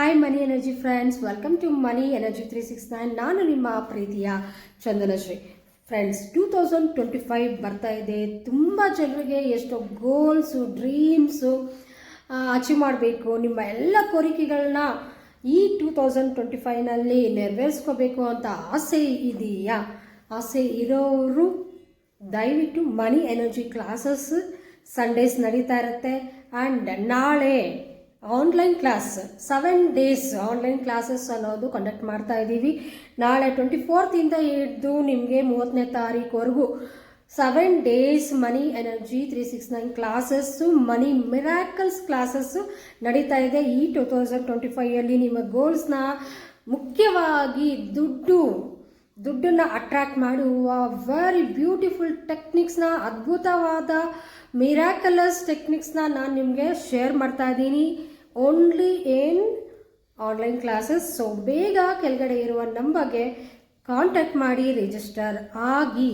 Hi money energy friends, welcome to money energy 369. ನಾನು ನಿಮ್ಮ ಪ್ರೀತಿಯ ಚಂದನಶ್ರೀ. ಫ್ರೆಂಡ್ಸ್, 2025 ಬರ್ತಾ ಇದೆ. ತುಂಬ ಜನರಿಗೆ ಎಷ್ಟೋ ಗೋಲ್ಸು, ಡ್ರೀಮ್ಸು ಅಚೀವ್ ಮಾಡಬೇಕು. ನಿಮ್ಮ ಎಲ್ಲ ಕೋರಿಕೆಗಳನ್ನ ಈ 2025ನಲ್ಲಿ ನೆರವೇರಿಸ್ಕೋಬೇಕು ಅಂತ ಆಸೆ ಇದೆಯಾ? ಆಸೆ ಇರೋರು ದಯವಿಟ್ಟು ಮನಿ ಎನರ್ಜಿ ಕ್ಲಾಸಸ್ ಸಂಡೇಸ್ ನಡೀತಾ ಇರುತ್ತೆ. ಆ್ಯಂಡ್ ನಾಳೆ online class 7 days online classes ಅನ್ನೋದು ಕಂಡಕ್ಟ್ ಮಾಡ್ತಾ ಇದ್ದೀವಿ. ನಾಳೆ 24th ಹಿಡಿದು ನಿಮಗೆ 30ನೇ ತಾರೀಕುವರೆಗೂ 7 days ಮನಿ ಎನರ್ಜಿ 369 ಕ್ಲಾಸಸ್ಸು, ಮನಿ ಮಿರಾಕಲ್ಸ್ ಕ್ಲಾಸಸ್ಸು ನಡೀತಾ ಇದೆ. ಈ 2025ಅಲ್ಲಿ ನಿಮ್ಮ ಗೋಲ್ಸ್ನ ಮುಖ್ಯವಾಗಿ ದುಡ್ಡನ್ನು ಅಟ್ರಾಕ್ಟ್ ಮಾಡುವ ವೆರಿ ಬ್ಯೂಟಿಫುಲ್ ಟೆಕ್ನಿಕ್ಸ್ನ, ಅದ್ಭುತವಾದ ಮಿರಾಕಲಸ್ ಟೆಕ್ನಿಕ್ಸ್ನ ನಾನು ನಿಮಗೆ ಶೇರ್ ಮಾಡ್ತಾ ಇದ್ದೀನಿ only in online classes. So ಬೇಗ ಕೆಳಗಡೆ ಇರುವ ನಂಬರ್ಗೆ ಕಾಂಟ್ಯಾಕ್ಟ್ ಮಾಡಿ ರಿಜಿಸ್ಟರ್ ಆಗಿ.